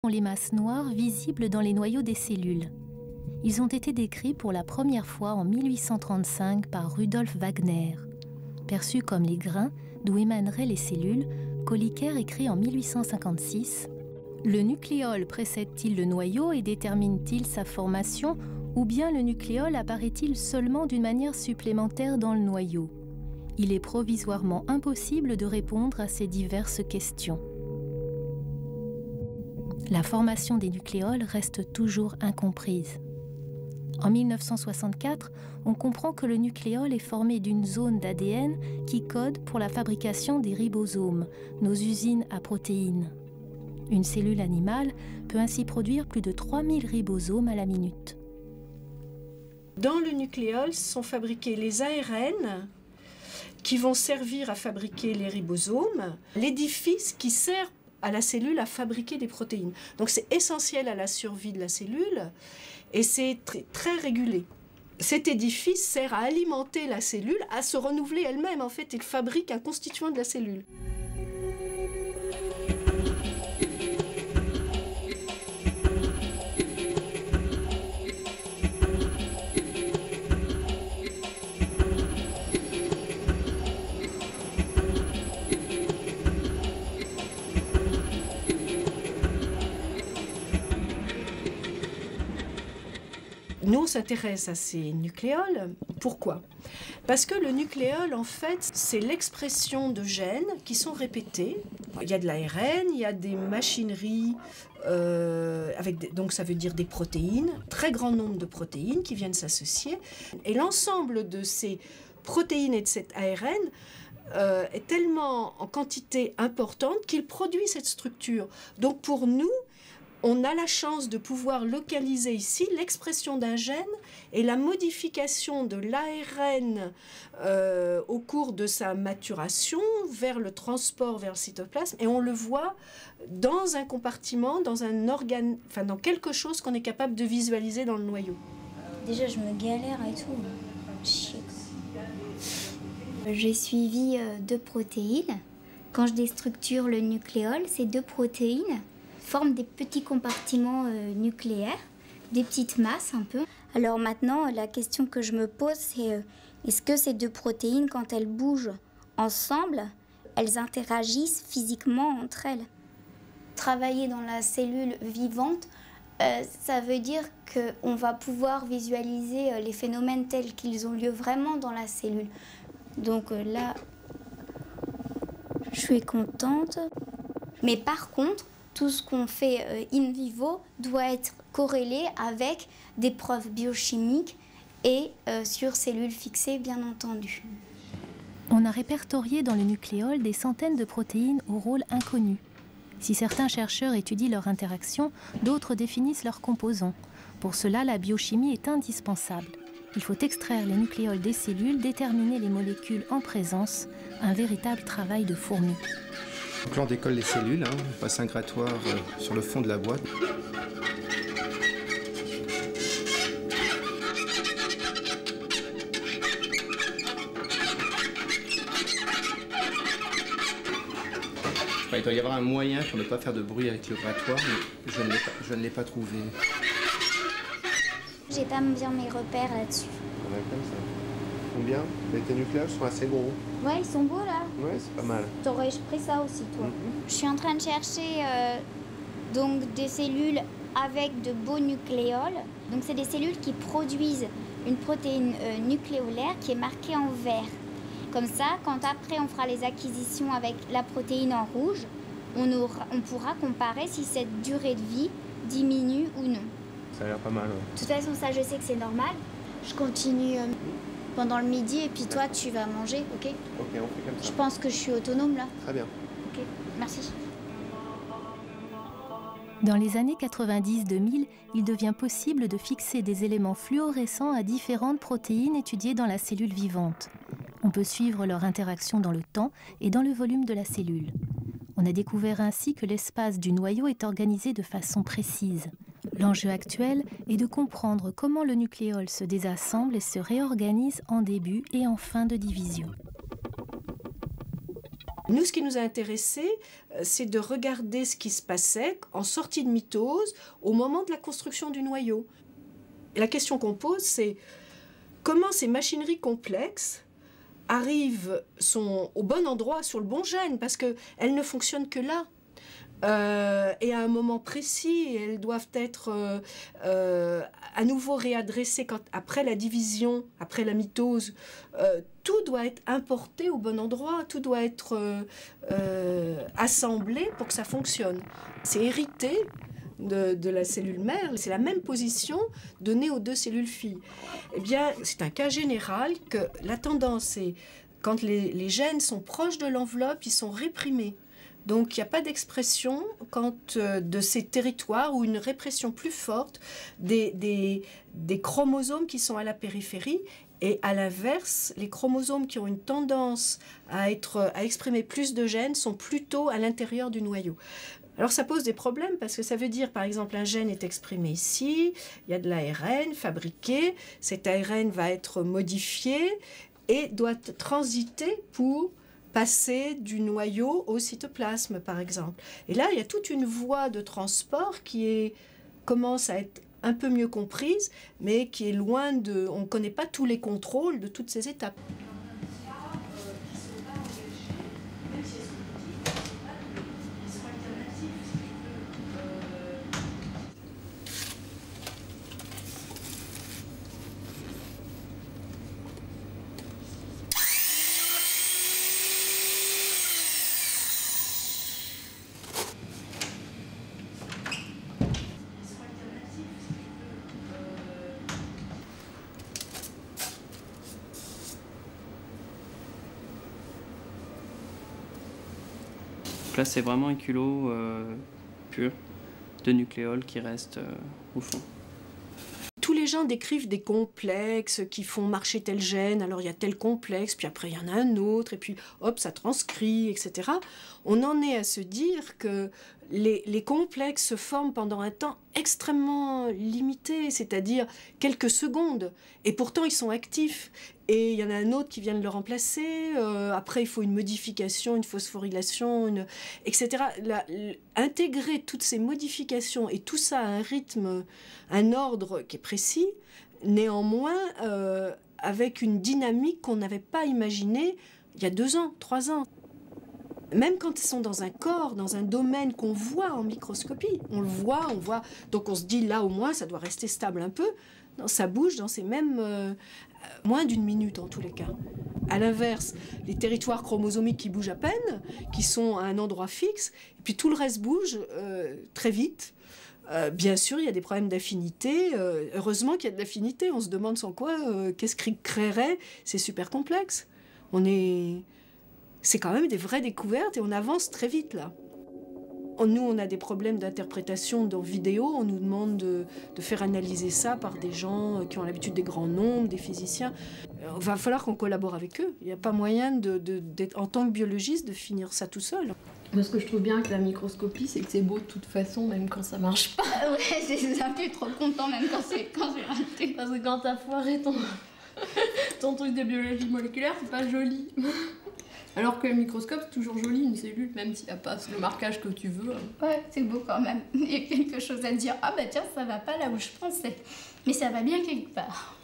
sont les masses noires visibles dans les noyaux des cellules. Ils ont été décrits pour la première fois en 1835 par Rudolf Wagner. Perçus comme les grains d'où émaneraient les cellules, Kolliker écrit en 1856 « Le nucléole précède-t-il le noyau et détermine-t-il sa formation, ou bien le nucléole apparaît-il seulement d'une manière supplémentaire dans le noyau ? Il est provisoirement impossible de répondre à ces diverses questions. » La formation des nucléoles reste toujours incomprise. En 1964, on comprend que le nucléole est formé d'une zone d'ADN qui code pour la fabrication des ribosomes, nos usines à protéines. Une cellule animale peut ainsi produire plus de 3000 ribosomes à la minute. Dans le nucléole sont fabriqués les ARN qui vont servir à fabriquer les ribosomes, l'édifice qui sert à la cellule à fabriquer des protéines. Donc c'est essentiel à la survie de la cellule et c'est très régulé. Cet édifice sert à alimenter la cellule, à se renouveler elle-même. En fait, il fabrique un constituant de la cellule. Nous, on s'intéresse à ces nucléoles. Pourquoi? Parce que le nucléole, en fait, c'est l'expression de gènes qui sont répétés. Il y a de l'ARN, il y a des machineries, donc ça veut dire des protéines, très grand nombre de protéines qui viennent s'associer. Et l'ensemble de ces protéines et de cet ARN est tellement en quantité importante qu'il produit cette structure. Donc pour nous, on a la chance de pouvoir localiser ici l'expression d'un gène et la modification de l'ARN au cours de sa maturation vers le transport vers le cytoplasme. Et on le voit dans un compartiment, dans un organe, enfin dans quelque chose qu'on est capable de visualiser dans le noyau. Déjà, je me galère et tout. Chier. J'ai suivi 2 protéines. Quand je déstructure le nucléole, ces 2 protéines forment des petits compartiments nucléaires, des petites masses un peu. Alors maintenant, la question que je me pose, c'est est-ce que ces 2 protéines, quand elles bougent ensemble, elles interagissent physiquement entre elles? Travailler dans la cellule vivante, ça veut dire qu'on va pouvoir visualiser les phénomènes tels qu'ils ont lieu vraiment dans la cellule. Donc là, je suis contente. Mais par contre, tout ce qu'on fait in vivo doit être corrélé avec des preuves biochimiques et sur cellules fixées, bien entendu. On a répertorié dans le nucléole des centaines de protéines au rôle inconnu. Si certains chercheurs étudient leur interaction, d'autres définissent leurs composants. Pour cela, la biochimie est indispensable. Il faut extraire les nucléoles des cellules, déterminer les molécules en présence, un véritable travail de fourmi. Donc là, on décolle les cellules, on passe un grattoir sur le fond de la boîte. Enfin, il doit y avoir un moyen pour ne pas faire de bruit avec le grattoir, mais je ne l'ai pas trouvé. J'ai pas bien mes repères là-dessus. On a comme ça. Combien? Les nucléaires sont assez gros. Ouais, ils sont beaux là. Ouais, c'est pas mal. T'aurais pris ça aussi, toi. Je suis en train de chercher donc des cellules avec de beaux nucléoles. Donc c'est des cellules qui produisent une protéine nucléolaire qui est marquée en vert. Comme ça, quand après on fera les acquisitions avec la protéine en rouge, on pourra comparer si cette durée de vie diminue ou non. Ça a l'air pas mal, ouais. De toute façon, ça je sais que c'est normal. Je continue pendant le midi et puis toi tu vas manger, ok? Ok, on fait comme ça. Je pense que je suis autonome là. Très bien. Ok, merci. Dans les années 90-2000, il devient possible de fixer des éléments fluorescents à différentes protéines étudiées dans la cellule vivante. On peut suivre leur interaction dans le temps et dans le volume de la cellule. On a découvert ainsi que l'espace du noyau est organisé de façon précise. L'enjeu actuel est de comprendre comment le nucléole se désassemble et se réorganise en début et en fin de division. Nous, ce qui nous a intéressé, c'est de regarder ce qui se passait en sortie de mitose au moment de la construction du noyau. Et la question qu'on pose, c'est comment ces machineries complexes sont au bon endroit, sur le bon gène, parce qu'elles ne fonctionnent que là. Et à un moment précis, elles doivent être à nouveau réadressées après la division, après la mitose. Tout doit être importé au bon endroit, tout doit être assemblé pour que ça fonctionne. C'est hérité de la cellule mère, c'est la même position donnée aux deux cellules filles. Eh bien, c'est un cas général que la tendance est, quand les gènes sont proches de l'enveloppe, ils sont réprimés. Donc, il n'y a pas d'expression de ces territoires ou une répression plus forte des chromosomes qui sont à la périphérie. Et à l'inverse, les chromosomes qui ont une tendance à exprimer plus de gènes sont plutôt à l'intérieur du noyau. Alors ça pose des problèmes parce que ça veut dire, par exemple, un gène est exprimé ici, il y a de l'ARN fabriqué, cet ARN va être modifié et doit transiter pour passer du noyau au cytoplasme, par exemple. Et là, il y a toute une voie de transport qui commence à être un peu mieux comprise, mais qui est loin de... On ne connaît pas tous les contrôles de toutes ces étapes. Là, c'est vraiment un culot pur de nucléoles qui reste au fond. Tous les gens décrivent des complexes qui font marcher tel gène, alors il y a tel complexe, puis après il y en a un autre, et puis hop, ça transcrit, etc. On en est à se dire que les complexes se forment pendant un temps extrêmement limité, c'est-à-dire quelques secondes, et pourtant ils sont actifs. Et il y en a un autre qui vient de le remplacer, après il faut une modification, une phosphorylation, etc. Intégrer toutes ces modifications et tout ça à un rythme, un ordre qui est précis, néanmoins avec une dynamique qu'on n'avait pas imaginée il y a 2 ans, 3 ans. Même quand ils sont dans un corps, dans un domaine qu'on voit en microscopie, on le voit, donc on se dit là au moins ça doit rester stable un peu, non, ça bouge dans ces mêmes... moins d'1 minute en tous les cas. À l'inverse, les territoires chromosomiques qui bougent à peine, qui sont à un endroit fixe, et puis tout le reste bouge très vite. Bien sûr, il y a des problèmes d'affinité. Heureusement qu'il y a de l'affinité. On se demande sans quoi, qu'est-ce qui créerait. C'est super complexe. C'est quand même des vraies découvertes et on avance très vite là. Nous, on a des problèmes d'interprétation dans vidéo. On nous demande de faire analyser ça par des gens qui ont l'habitude des grands nombres, des physiciens. Il va falloir qu'on collabore avec eux. Il n'y a pas moyen, en tant que biologiste, de finir ça tout seul. Moi, ce que je trouve bien avec la microscopie, c'est que c'est beau de toute façon, même quand ça marche pas. Ouais, c'est ça, tu es trop content même quand c'est raté. Parce que quand t'as foiré ton truc de biologie moléculaire, c'est pas joli. Alors que le microscope, c'est toujours joli, une cellule, même s'il n'y a pas le marquage que tu veux. Ouais, c'est beau quand même. Il y a quelque chose à dire. Ah bah tiens, ça va pas là où je pensais. Mais ça va bien quelque part.